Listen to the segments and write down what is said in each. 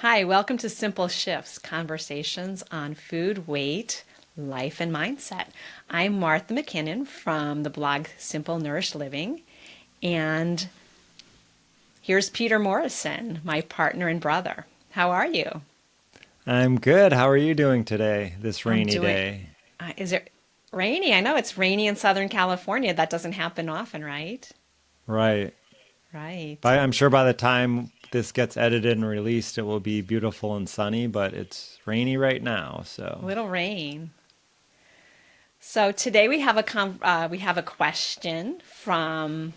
Hi, welcome to Simple Shifts, conversations on food, weight, life, and mindset. I'm Martha McKinnon from the blog Simple Nourished Living, and here's Peter Morrison, my partner and brother. How are you? I'm good. How are you doing today, this I'm rainy doing. day? Is it rainy? I know it's rainy in Southern California. That doesn't happen often, right? Right. Right. I'm sure by the time this gets edited and released, it will be beautiful and sunny, but it's rainy right now. So, Little rain. So today we have a question from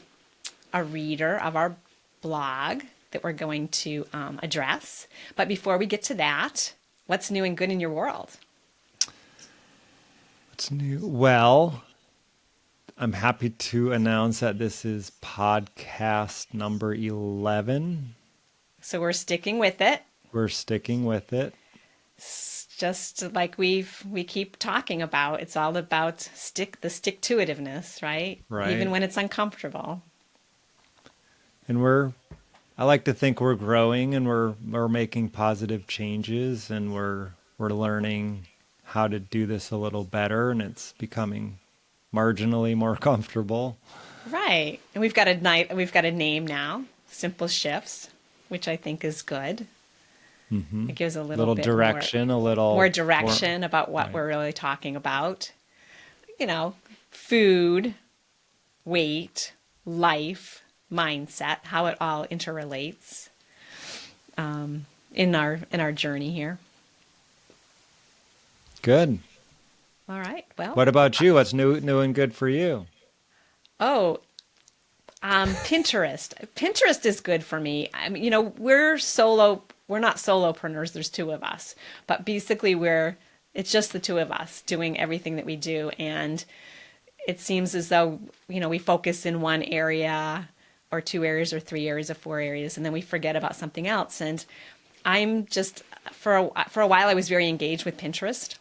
a reader of our blog that we're going to address. But before we get to that, what's new and good in your world? what's new? Well, I'm happy to announce that this is podcast number 11. So we're sticking with it, We're sticking with it. just like we keep talking about. It's all about the stick to itiveness, right? Even Right. when it's uncomfortable. And I like to think we're growing and we're making positive changes and we're learning how to do this a little better and it's becoming marginally more comfortable. Right. And we've got a name now, Simple Shifts, which I think is good. Hmm. It gives a little Little bit direction, a more little more. direction about what Right. we're really talking about. You know, food, weight, life, mindset, how it all interrelates in our journey here. Good. All right. Well, What about you? What's new and good for you? oh, Pinterest. Pinterest is good for me. I mean, we're solo. We're not solopreneurs. There's two of us, but basically it's just the two of us doing everything that we do, and it seems as though we focus in one area or two areas or three areas or four areas, and then we forget about something else. And I'm just for a while I was very engaged with Pinterest.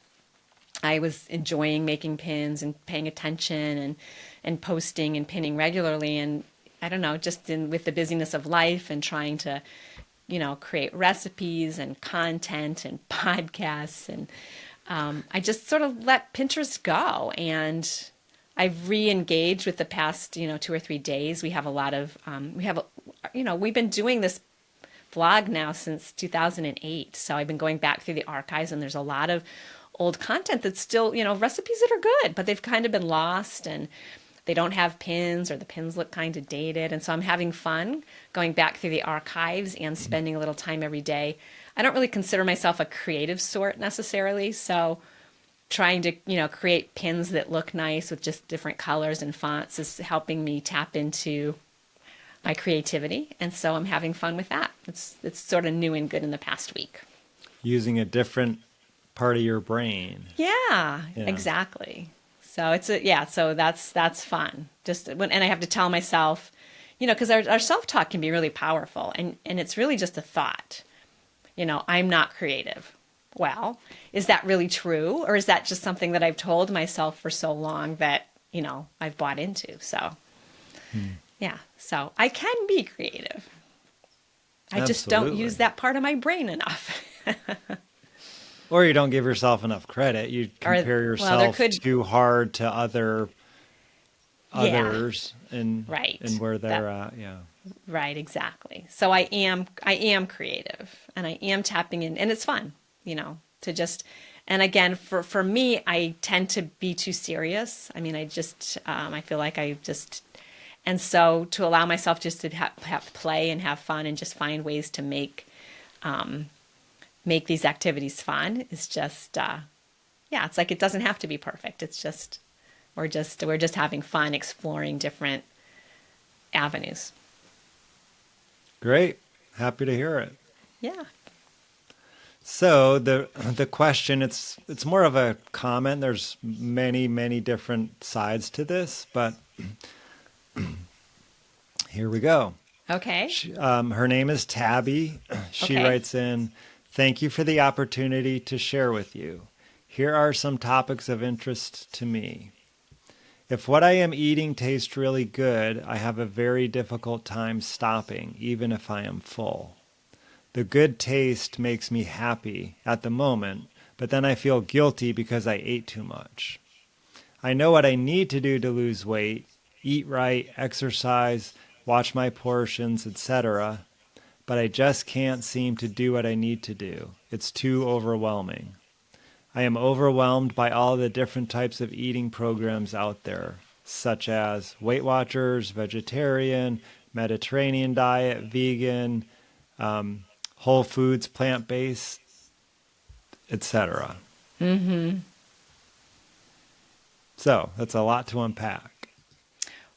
I was enjoying making pins and paying attention and posting and pinning regularly. And I don't know, with the busyness of life and trying to, create recipes and content and podcasts. And I just sort of let Pinterest go. And I've re-engaged with the past, 2 or 3 days. We have a lot of, we've been doing this blog now since 2008. So I've been going back through the archives and there's a lot of old content that's still, recipes that are good, but they've kind of been lost and they don't have pins or the pins look kind of dated. And so I'm having fun going back through the archives and spending a little time every day. I don't really consider myself a creative sort necessarily. So trying to, create pins that look nice with just different colors and fonts is helping me tap into my creativity. And so I'm having fun with that. It's sort of new and good in the past week. Using a different part of your brain. Yeah, Yeah. exactly. So so that's fun. And I have to tell myself, because our self-talk can be really powerful and it's really just a thought. I'm not creative. Well, is that really true? Or is that just something that I've told myself for so long that, I've bought into? So, Hmm. yeah. So I can be creative. I just don't use Absolutely. that part of my brain enough. Or you don't give yourself enough credit. You Or, compare well, there yourself could, too hard to yeah, others and right. where That they're at. Yeah. Right, exactly. So I am creative and I am tapping in and it's fun, to just and again for me I tend to be too serious. I mean, I feel like I just and so to allow myself just to have play and have fun and just find ways to make these activities fun is just yeah, it's like it doesn't have to be perfect. It's just we're just having fun exploring different avenues. Great. Happy to hear it. Yeah. So the question, it's more of a comment. There's many different sides to this, but here we go. Okay. Her name is Tabby. She Okay. writes in, "Thank you for the opportunity to share with you. Here are some topics of interest to me. If what I am eating tastes really good, I have a very difficult time stopping, even if I am full. The good taste makes me happy at the moment, but then I feel guilty because I ate too much. I know what I need to do to lose weight, eat right, exercise, watch my portions, etc., but I just can't seem to do what I need to do. It's too overwhelming. I am overwhelmed by all the different types of eating programs out there, such as Weight Watchers, vegetarian, Mediterranean diet, vegan, whole foods, plant-based, etc. Mm-hmm. So that's a lot to unpack.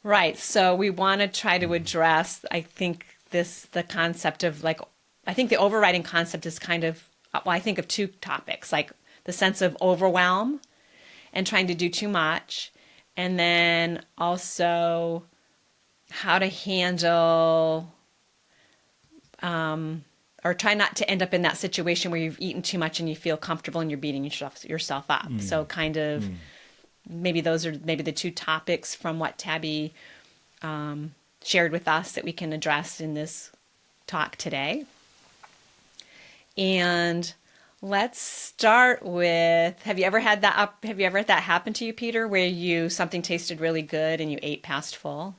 Right. So we want to try to address, I think, the concept of like, I think the overriding concept is kind of, well, I think of two topics, like the sense of overwhelm and trying to do too much, and then also how to handle or try not to end up in that situation where you've eaten too much and you feel comfortable and you're beating yourself up. So kind of maybe those are maybe the two topics from what Tabby shared with us that we can address in this talk today. And let's start with, have you ever had that happen to you, Peter, where something tasted really good and you ate past full?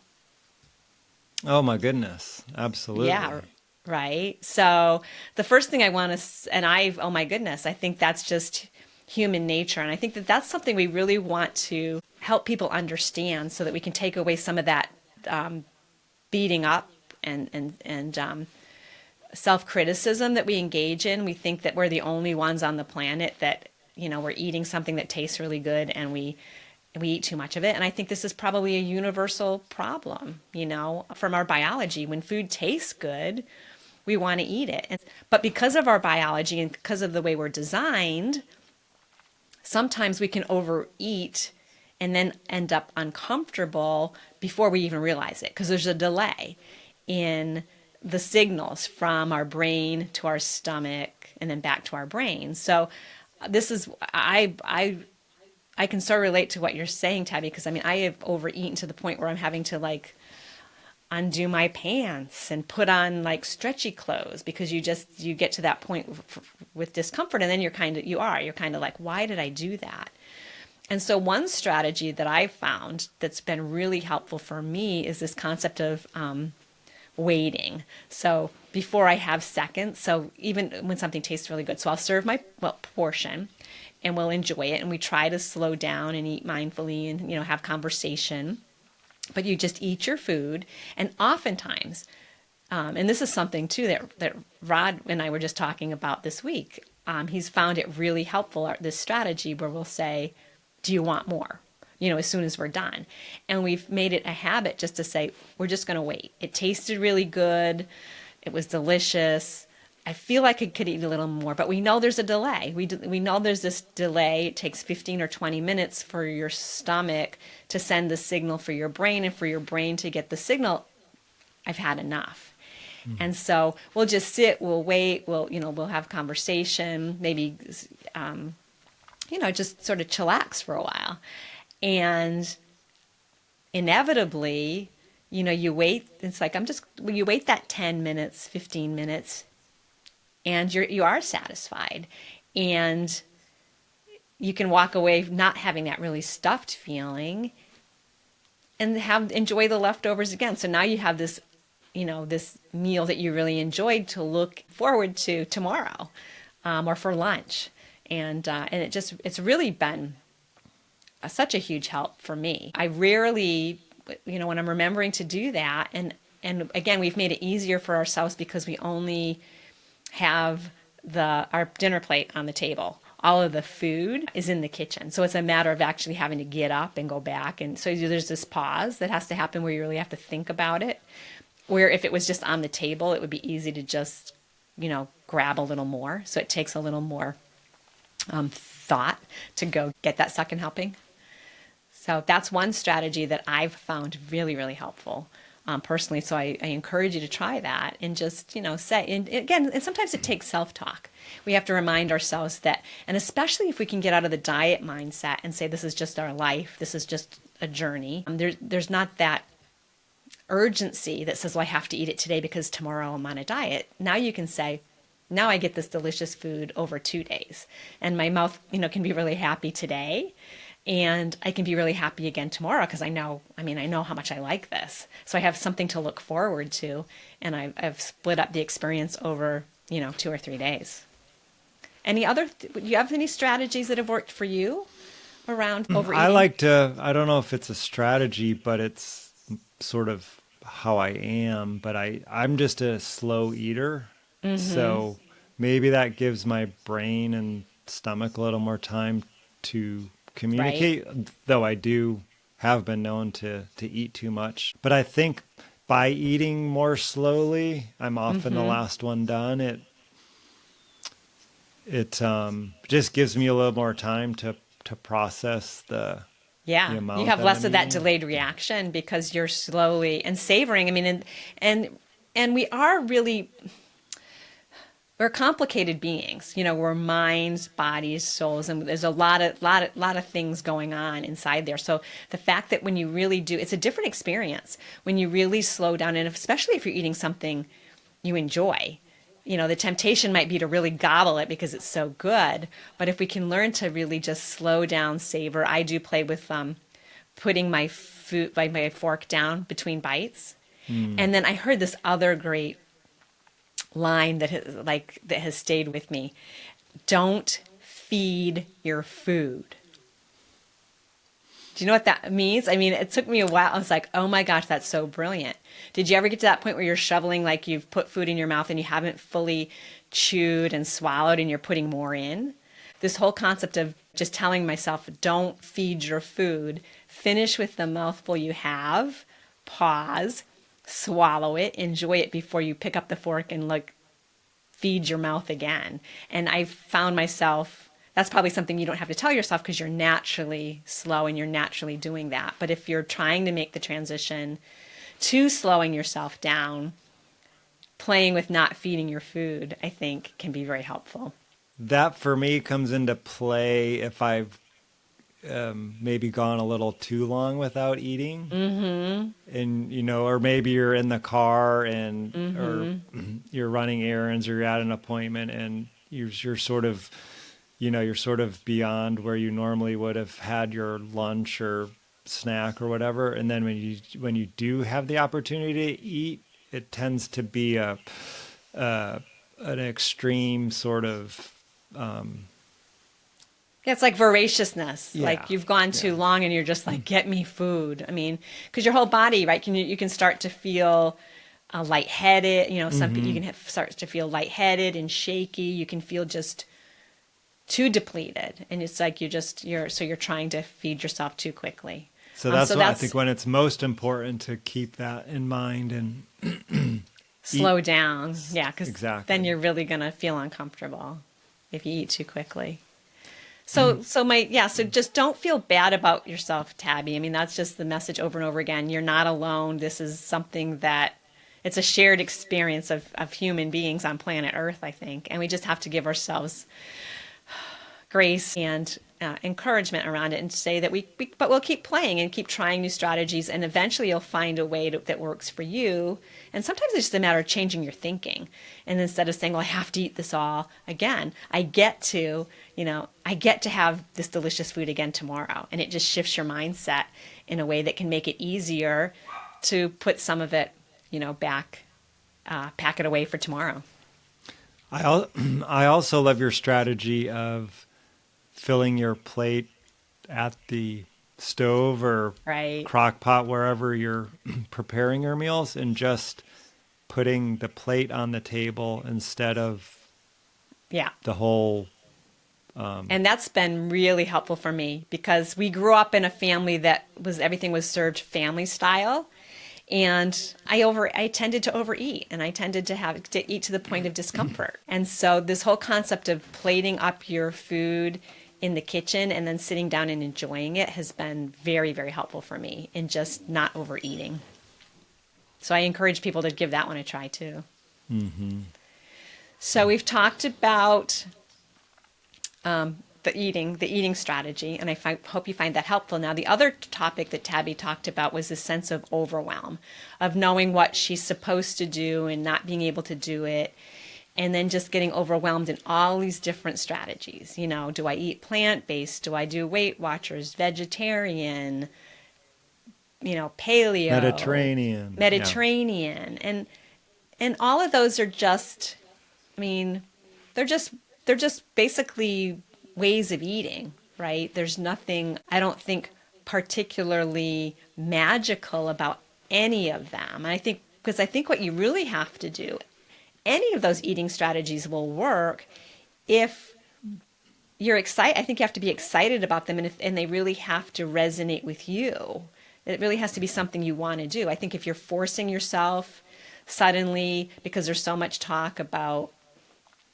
Oh my goodness. Absolutely. Yeah, right. So the first thing I want to, oh my goodness, I think that's just human nature. And I think that that's something we really want to help people understand so that we can take away some of that beating up and self-criticism that we engage in. We think that we're the only ones on the planet that, we're eating something that tastes really good and we eat too much of it. And I think this is probably a universal problem, from our biology. When food tastes good, we want to eat it. But because of our biology and because of the way we're designed, sometimes we can overeat and then end up uncomfortable before we even realize it, because there's a delay in the signals from our brain to our stomach and then back to our brain. So this is, I can so relate to what you're saying, Tabby, because I have overeaten to the point where I'm having to like undo my pants and put on like stretchy clothes, because you get to that point with discomfort, and then you're kind of like, why did I do that? And so one strategy that I've found that's been really helpful for me is this concept of waiting. So before I have seconds, so even when something tastes really good, so I'll serve my portion and we'll enjoy it, and we try to slow down and eat mindfully and have conversation. But you just eat your food, and oftentimes, and this is something too that Rod and I were just talking about this week. He's found it really helpful, this strategy where we'll say, "Do you want more?" As soon as we're done. And we've made it a habit just to say, we're just going to wait. It tasted really good. It was delicious. I feel like I could eat a little more, but we know there's a delay. We know there's this delay. It takes 15 or 20 minutes for your stomach to send the signal for your brain, and for your brain to get the signal, I've had enough. And so we'll just sit, we'll wait, we'll have conversation, maybe, just sort of chillax for a while. And inevitably, you wait, it's like, you wait that 10 minutes, 15 minutes, and you are satisfied, and you can walk away not having that really stuffed feeling and enjoy the leftovers again. So now you have this, this meal that you really enjoyed to look forward to tomorrow, or for lunch. And it's really been such a huge help for me. I rarely, when I'm remembering to do that, and again, we've made it easier for ourselves because we only have our dinner plate on the table. All of the food is in the kitchen. So it's a matter of actually having to get up and go back. And so there's this pause that has to happen where you really have to think about it. Where if it was just on the table, it would be easy to just, grab a little more. So it takes a little more thought to go get that second helping. So that's one strategy that I've found really, really helpful personally. So I encourage you to try that, and just, say, and again, and sometimes it takes self-talk. We have to remind ourselves that, and especially if we can get out of the diet mindset and say, this is just our life, this is just a journey. There's not that urgency that says, well, I have to eat it today because tomorrow I'm on a diet. Now you can say, now I get this delicious food over 2 days. And my mouth, can be really happy today. And I can be really happy again tomorrow because I know how much I like this. So I have something to look forward to. And I've split up the experience over, 2 or 3 days. Do you have any strategies that have worked for you around overeating? I don't know if it's a strategy, but it's sort of how I am. But I'm just a slow eater. So maybe that gives my brain and stomach a little more time to communicate, though I have been known to eat too much. But I think by eating more slowly, I'm often the last one done. It just gives me a little more time to process the amount you have that less I'm of that eating. delayed reaction because you're slowly and savoring. I mean, and we are really, we're complicated beings. We're minds, bodies, souls, and there's a lot of things going on inside there. So the fact that when you really do, it's a different experience when you really slow down, and especially if you're eating something you enjoy. The temptation might be to really gobble it because it's so good. But if we can learn to really just slow down, savor, I do play with putting my fork down between bites. And then I heard this other great line that has stayed with me. Don't feed your food. Do you know what that means? I mean, it took me a while. I was like, oh my gosh, that's so brilliant. Did you ever get to that point where you're shoveling, like you've put food in your mouth and you haven't fully chewed and swallowed and you're putting more in? This whole concept of just telling myself, don't feed your food, finish with the mouthful you have, pause, swallow it, enjoy it before you pick up the fork and feed your mouth again. And I found myself, that's probably something you don't have to tell yourself because you're naturally slow and you're naturally doing that. But if you're trying to make the transition to slowing yourself down, playing with not feeding your food, I think can be very helpful. That for me comes into play if I've maybe gone a little too long without eating, and or maybe you're in the car and or you're running errands or you're at an appointment and you're sort of you're sort of beyond where you normally would have had your lunch or snack or whatever, and then when you do have the opportunity to eat, it tends to be an extreme sort of It's like voraciousness. Yeah. Like you've gone too long and you're just like, get me food. I mean, because your whole body, right? You can start to feel lightheaded. Some people, you can start to feel lightheaded and shaky. You can feel just too depleted, and it's like you're trying to feed yourself too quickly. So that's I think when it's most important to keep that in mind and slow down. Yeah, because Exactly. then you're really gonna feel uncomfortable if you eat too quickly. So just don't feel bad about yourself, Tabby. I mean, that's just the message over and over again. You're not alone. This is something that it's a shared experience of human beings on planet Earth, I think, and we just have to give ourselves grace and encouragement around it and say that but we'll keep playing and keep trying new strategies, and eventually you'll find a way that works for you. And sometimes it's just a matter of changing your thinking. And instead of saying, well, I have to eat this all again, I get to have this delicious food again tomorrow. And it just shifts your mindset in a way that can make it easier to put some of it, back, pack it away for tomorrow. I also love your strategy of filling your plate at the stove or crock pot, wherever you're preparing your meals, and just putting the plate on the table instead of the whole. And that's been really helpful for me because we grew up in a family that everything was served family style. And I tended to overeat, and I tended to eat to the point of discomfort. And so this whole concept of plating up your food in the kitchen and then sitting down and enjoying it has been very, very helpful for me in just not overeating. So I encourage people to give that one a try too. Mm-hmm. So we've talked about the eating strategy, and I hope you find that helpful. Now, the other topic that Tabby talked about was the sense of overwhelm, of knowing what she's supposed to do and not being able to do it. and then just getting overwhelmed in all these different strategies. You know, do I eat plant-based? Do I do Weight Watchers, vegetarian, you know, paleo, Mediterranean. Yeah. Mediterranean, and all of those are just, I mean, they're just they're just basically ways of eating, right? There's nothing, I don't think, particularly magical about any of them. And I think, because I think what you really have to do, any of those eating strategies will work if you're excited. I think you have to be excited about them, and they really have to resonate with you. It really has to be something you want to do. I think if you're forcing yourself suddenly, because there's so much talk about,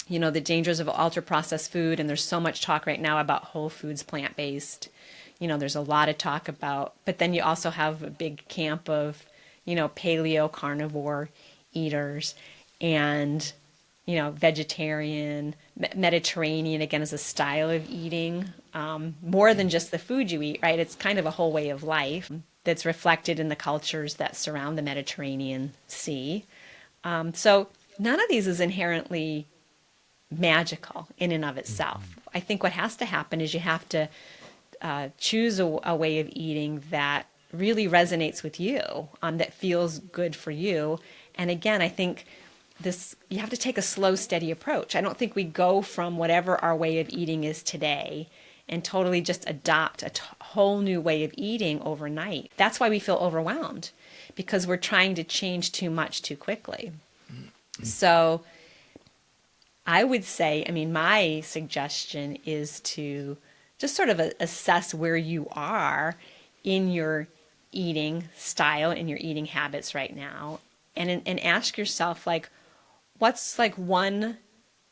you know, the dangers of ultra processed food, and there's so much talk right now about whole foods, plant-based. You know, there's a lot of talk about, but then you also have a big camp of, you know, paleo carnivore eaters, and, you know, vegetarian, Mediterranean, again, is a style of eating, more than just the food you eat, right? It's kind of a whole way of life that's reflected in the cultures that surround the Mediterranean Sea. So none of these is inherently magical in and of itself. I think what has to happen is you have to choose a way of eating that really resonates with you, that feels good for you. And again, I think you have to take a slow, steady approach. I don't think we go from whatever our way of eating is today and totally just adopt a whole new way of eating overnight. That's why we feel overwhelmed, because we're trying to change too much too quickly. So I would say, I mean, my suggestion is to just sort of assess where you are in your eating style, in your eating habits right now, and ask yourself, like, what's like one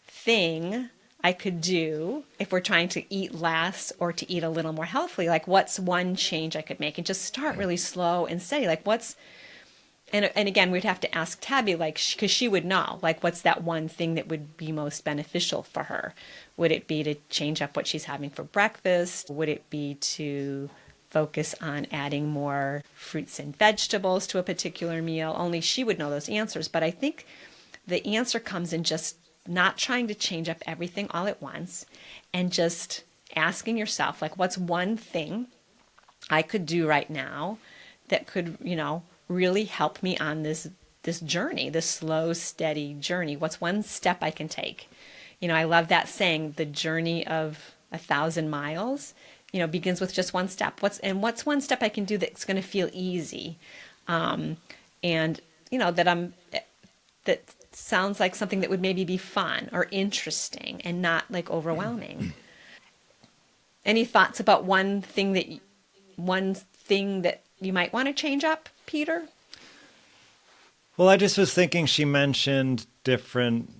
thing I could do if we're trying to eat less or to eat a little more healthily? Like, what's one change I could make? And just start really slow and steady. Like, and again, we'd have to ask Tabby, like, because she would know, like, what's that one thing that would be most beneficial for her? Would it be to change up what she's having for breakfast? Would it be to focus on adding more fruits and vegetables to a particular meal? Only she would know those answers. But I think the answer comes in just not trying to change up everything all at once, and just asking yourself, like, what's one thing I could do right now that could, you know, really help me on this journey, this slow, steady journey? What's one step I can take? You know, I love that saying, the journey of 1,000 miles, you know, begins with just one step. What's one step I can do that's going to feel easy, and you know, that sounds like something that would maybe be fun or interesting and not like overwhelming. Any thoughts about one thing that you might want to change up, Peter? Well, I just was thinking, she mentioned different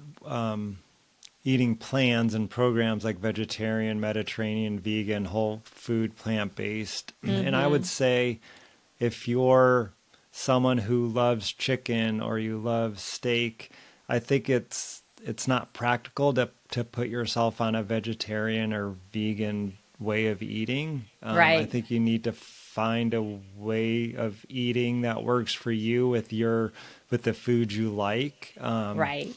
eating plans and programs like vegetarian, Mediterranean, vegan, whole food, plant-based. Mm-hmm. And I would say, if you're someone who loves chicken or you love steak, I think it's not practical to put yourself on a vegetarian or vegan way of eating. Right. I think you need to find a way of eating that works for you with the food you like. Right.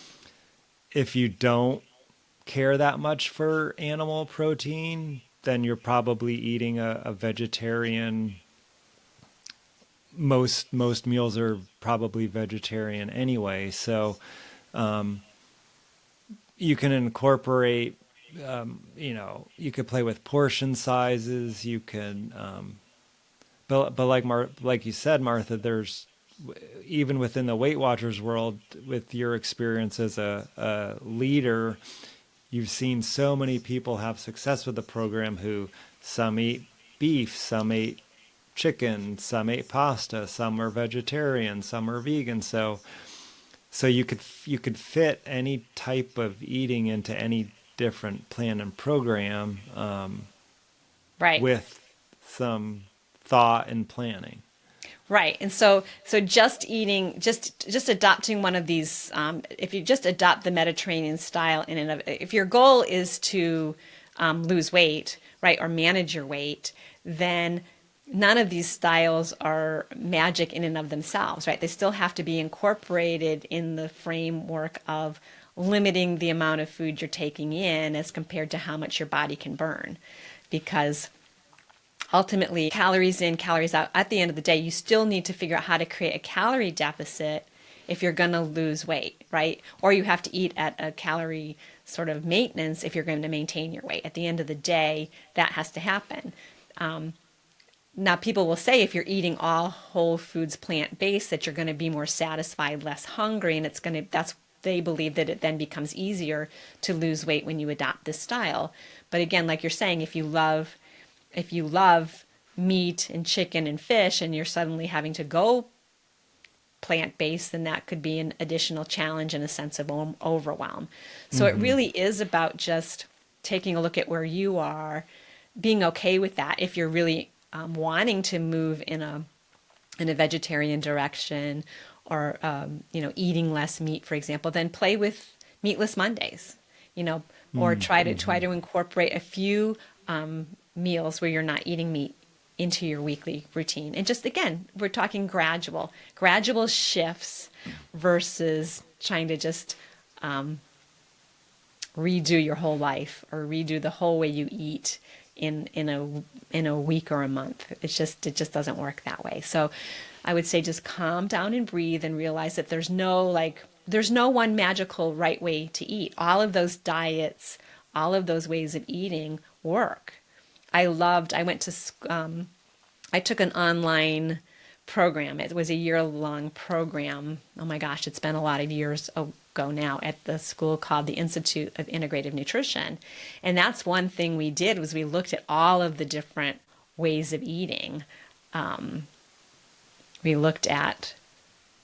If you don't care that much for animal protein, then you're probably eating a vegetarian. Most meals are probably vegetarian anyway, so you can incorporate, you know, you could play with portion sizes. You can, but like you said, Martha, there's, even within the Weight Watchers world, with your experience as a leader, you've seen so many people have success with the program who, some eat beef, some ate chicken, some ate pasta, some are vegetarian, some are vegan. So you could fit any type of eating into any different plan and program, right, with some thought and planning. Right. And so just eating, just adopting one of these, if you just adopt the Mediterranean style in and of, if your goal is to lose weight, right, or manage your weight, then none of these styles are magic in and of themselves, right? They still have to be incorporated in the framework of limiting the amount of food you're taking in as compared to how much your body can burn. Because ultimately, calories in, calories out, at the end of the day, you still need to figure out how to create a calorie deficit if you're going to lose weight, right? Or you have to eat at a calorie sort of maintenance if you're going to maintain your weight. At the end of the day, that has to happen. Now, people will say if you're eating all whole foods, plant-based, that you're going to be more satisfied, less hungry, and they believe that it then becomes easier to lose weight when you adopt this style. But again, like you're saying, if you love meat and chicken and fish and you're suddenly having to go plant-based, then that could be an additional challenge and a sense of overwhelm. So it really is about just taking a look at where you are, being okay with that. If you're really wanting to move in a vegetarian direction, or eating less meat, for example, then play with meatless Mondays, or try to incorporate a few meals where you're not eating meat into your weekly routine. And just, again, we're talking gradual shifts versus trying to just redo your whole life or redo the whole way you eat in a week or a month. It just doesn't work that way. So I would say just calm down and breathe and realize that there's no one magical right way to eat. All of those diets, all of those ways of eating work. I took an online program. It was a year-long program. Oh my gosh, it's been a lot of years ago now, at the school called the Institute of Integrative Nutrition. And that's one thing we did, was we looked at all of the different ways of eating. We looked at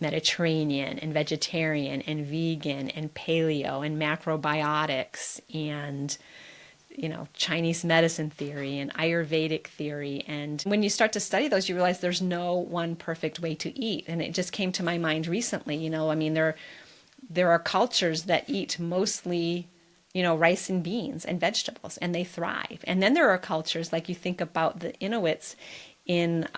Mediterranean and vegetarian and vegan and paleo and macrobiotics and Chinese medicine theory and Ayurvedic theory. And when you start to study those, you realize there's no one perfect way to eat. And it just came to my mind recently, there are cultures that eat mostly, rice and beans and vegetables, and they thrive. And then there are cultures, like you think about the Inuits in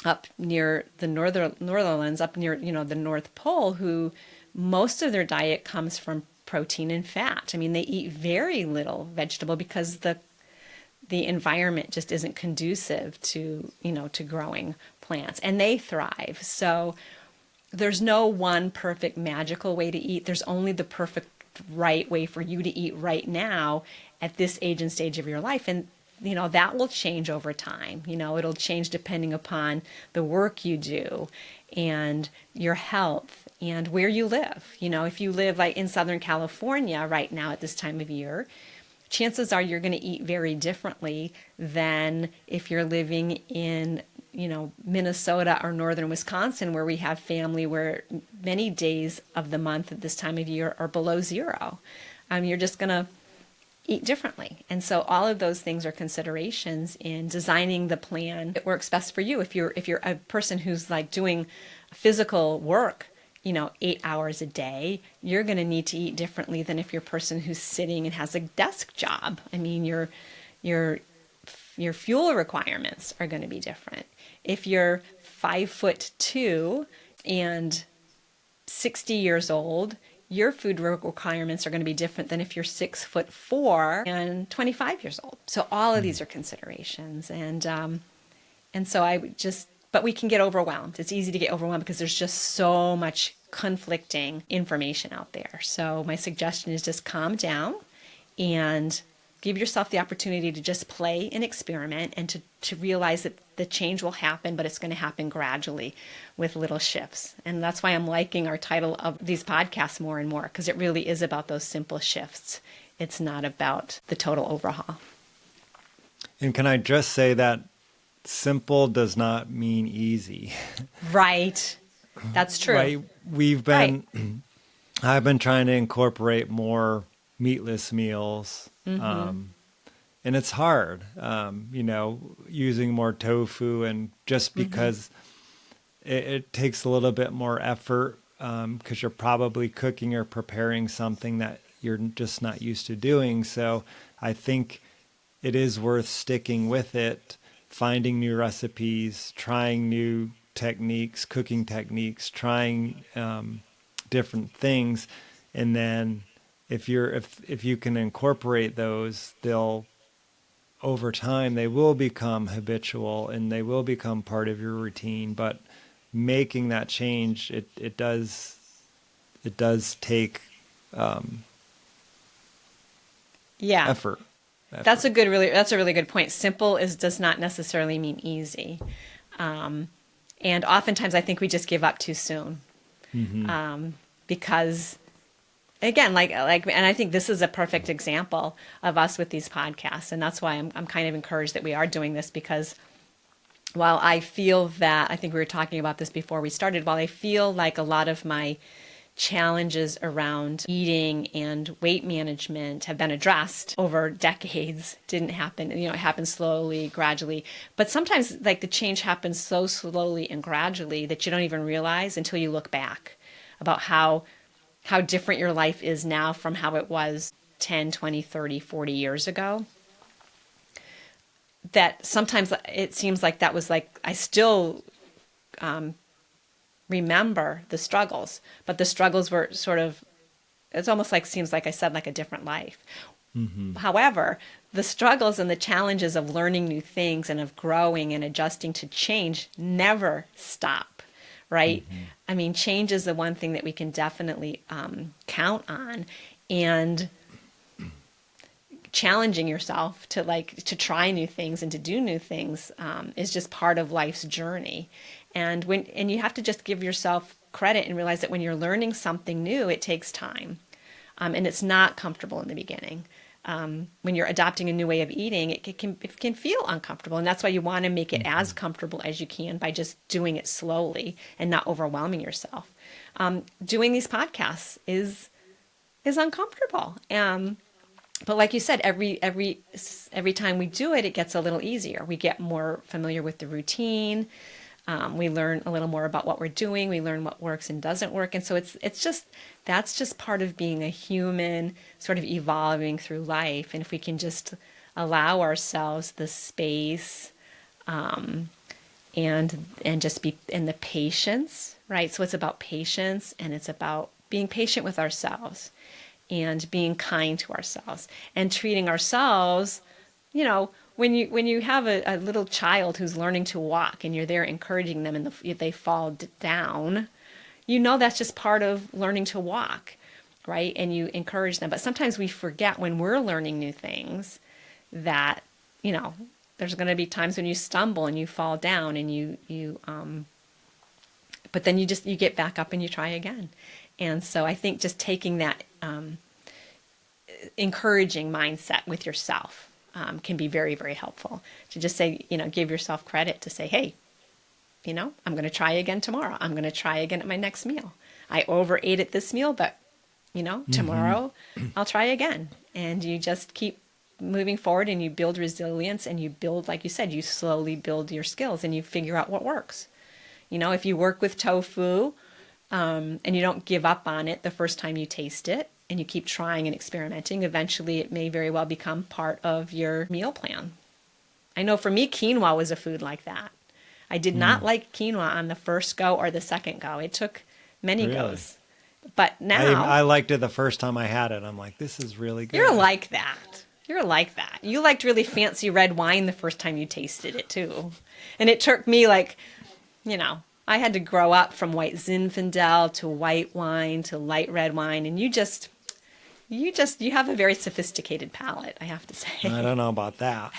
up near the Netherlands, up near, the North Pole, who most of their diet comes from protein and fat. I mean, they eat very little vegetable because the environment just isn't conducive to growing plants, and they thrive. So there's no one perfect magical way to eat. There's only the perfect right way for you to eat right now at this age and stage of your life. And that will change over time. It'll change depending upon the work you do and your health and where you live. If you live like in Southern California right now at this time of year, chances are you're going to eat very differently than if you're living in, Minnesota or northern Wisconsin, where we have family where many days of the month at this time of year are below zero. You're just going to eat differently. And so all of those things are considerations in designing the plan that works best for you. If you're a person who's like doing physical work, 8 hours a day, you're going to need to eat differently than if you're a person who's sitting and has a desk job. I mean, your fuel requirements are going to be different. If you're 5'2" and 60 years old, your food requirements are going to be different than if you're 6'4" and 25 years old. So all of these are considerations, and so I would but we can get overwhelmed. It's easy to get overwhelmed because there's just so much conflicting information out there. So my suggestion is just calm down and give yourself the opportunity to just play and experiment, and to realize that the change will happen, but it's going to happen gradually with little shifts. And that's why I'm liking our title of these podcasts more and more, because it really is about those simple shifts. It's not about the total overhaul. And can I just say that simple does not mean easy. Right. That's true. Right. I've been trying to incorporate more meatless meals. And it's hard, using more tofu, and just because it takes a little bit more effort, because you're probably cooking or preparing something that you're just not used to doing. So I think it is worth sticking with it, finding new recipes, trying new techniques, cooking techniques, trying different things. And then if you can incorporate those, they'll over time they will become habitual and they will become part of your routine. But making that change, it does take Yeah. effort. That's a really good point. Simple does not necessarily mean easy. And oftentimes I think we just give up too soon. Because again, and I think this is a perfect example of us with these podcasts. And that's why I'm kind of encouraged that we are doing this, because while I feel that, I think we were talking about this before we started, while I feel like a lot of my challenges around eating and weight management have been addressed over decades, didn't happen, it happened slowly, gradually. But sometimes like the change happens so slowly and gradually that you don't even realize until you look back about how different your life is now from how it was 10, 20, 30, 40 years ago. That sometimes it seems like that was like, I still remember the struggles, but the struggles were sort of, it's almost like, seems like I said, like a different life. However, the struggles and the challenges of learning new things and of growing and adjusting to change never stop, right? I mean, change is the one thing that we can definitely count on. And challenging yourself to try new things and to do new things is just part of life's journey. And you have to just give yourself credit and realize that when you're learning something new, it takes time, and it's not comfortable in the beginning. When you're adopting a new way of eating, it can feel uncomfortable, and that's why you want to make it as comfortable as you can by just doing it slowly and not overwhelming yourself. Doing these podcasts is uncomfortable. But like you said, every time we do it, it gets a little easier. We get more familiar with the routine. We learn a little more about what we're doing. We learn what works and doesn't work. And so that's just part of being a human, sort of evolving through life. And if we can just allow ourselves the space, and just be in the patience, right? So it's about patience, and it's about being patient with ourselves and being kind to ourselves and treating ourselves, when you have a little child who's learning to walk and you're there encouraging them and if they fall down, that's just part of learning to walk, right? And you encourage them. But sometimes we forget when we're learning new things that, there's going to be times when you stumble and you fall down and but then you get back up and you try again. And so I think just taking that encouraging mindset with yourself can be very, very helpful. To just say, give yourself credit to say, hey, I'm going to try again tomorrow. I'm going to try again at my next meal. I overate at this meal, but, tomorrow I'll try again. And you just keep moving forward and you build resilience and you build, like you said, you slowly build your skills and you figure out what works. If you work with tofu and you don't give up on it the first time you taste it, and you keep trying and experimenting, eventually it may very well become part of your meal plan. I know for me, quinoa was a food like that. I did not like quinoa on the first go or the second go. It took many goes. But now... I liked it the first time I had it. I'm like, this is really good. You're like that. You liked really fancy red wine the first time you tasted it, too. And it took me I had to grow up from white Zinfandel to white wine to light red wine. And you have a very sophisticated palate, I have to say. I don't know about that.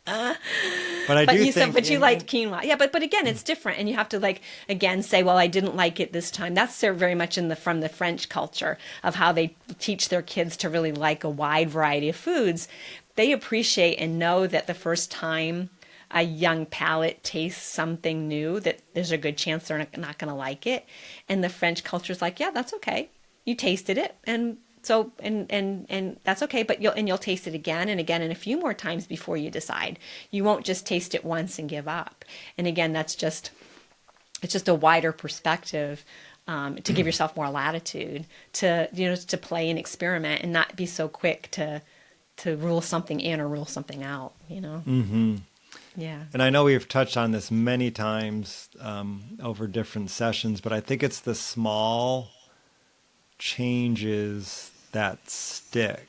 But you liked quinoa. Yeah, but again, it's different. And you have to again say, well, I didn't like it this time. That's very much from the French culture of how they teach their kids to really like a wide variety of foods. They appreciate and know that the first time a young palate tastes something new, that there's a good chance they're not going to like it. And the French culture is like, yeah, that's okay. You tasted it, and so and that's okay. But you'll taste it again and again and a few more times before you decide. You won't just taste it once and give up. And again, it's just a wider perspective to give yourself more latitude to play and experiment and not be so quick to rule something in or rule something out. Mm-hmm. Yeah. And I know we've touched on this many times over different sessions, but I think it's the small changes that stick.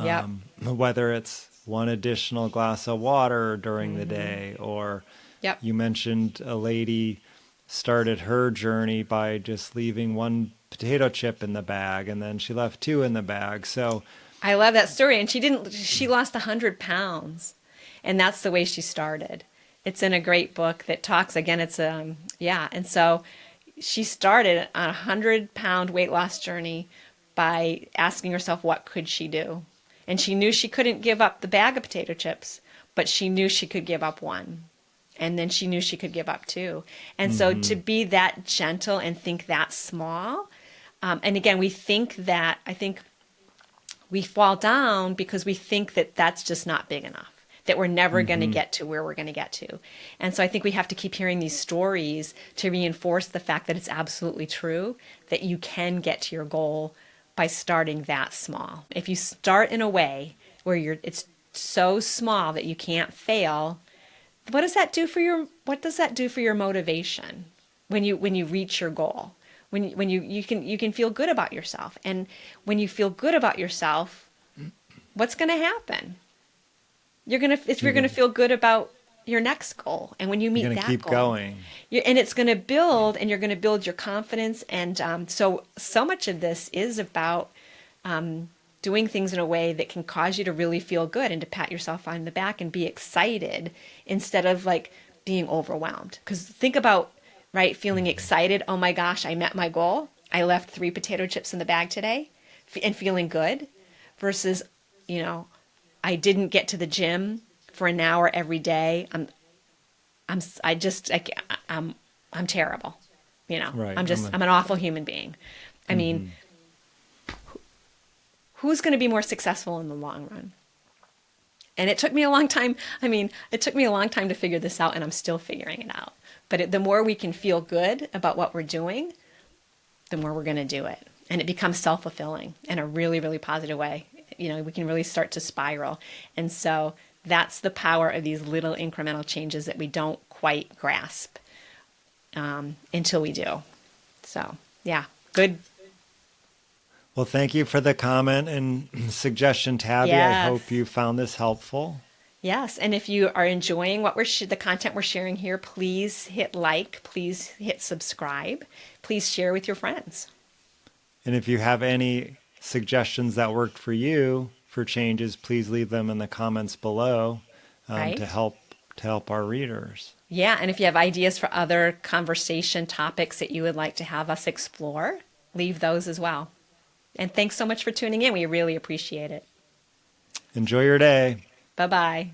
Yep. Whether it's one additional glass of water during the day, or Yep. you mentioned a lady started her journey by just leaving one potato chip in the bag, and then she left two in the bag. So, I love that story. And she lost 100 pounds. And that's the way she started. It's in a great book that talks, again, yeah. And so she started on a 100-pound weight loss journey by asking herself, what could she do? And she knew she couldn't give up the bag of potato chips, but she knew she could give up one. And then she knew she could give up two. And so to be that gentle and think that small, and again, I think we fall down because we think that that's just not big enough, that we're never going to get to where we're going to get to. And so I think we have to keep hearing these stories to reinforce the fact that it's absolutely true that you can get to your goal by starting that small. If you start in a way where it's so small that you can't fail, what does that do for your motivation when you reach your goal? When you can feel good about yourself. And when you feel good about yourself, what's going to happen? You're going to feel good about your next goal. And when you meet you're that going to keep goal, going. and it's going to build, and you're going to build your confidence. And so much of this is about doing things in a way that can cause you to really feel good and to pat yourself on the back and be excited instead of like being overwhelmed. Because think about, right, feeling excited. Oh my gosh, I met my goal. I left 3 potato chips in the bag today, and feeling good, versus, I didn't get to the gym for an hour every day. I'm terrible. Right. I'm an awful human being. I mean, who's going to be more successful in the long run? And it took me a long time. It took me a long time to figure this out, and I'm still figuring it out. But the more we can feel good about what we're doing, the more we're going to do it. And it becomes self-fulfilling in a really, really positive way. We can really start to spiral. And so that's the power of these little incremental changes that we don't quite grasp until we do. So, yeah, good. Well, thank you for the comment and suggestion, Tabby. Yes. I hope you found this helpful. Yes, and if you are enjoying the content we're sharing here, please hit like, please hit subscribe, please share with your friends. And if you have any suggestions that worked for you for changes, please leave them in the comments below Right. to help our readers. Yeah, and if you have ideas for other conversation topics that you would like to have us explore, leave those as well. And thanks so much for tuning in. We really appreciate it. Enjoy your day. Bye-bye.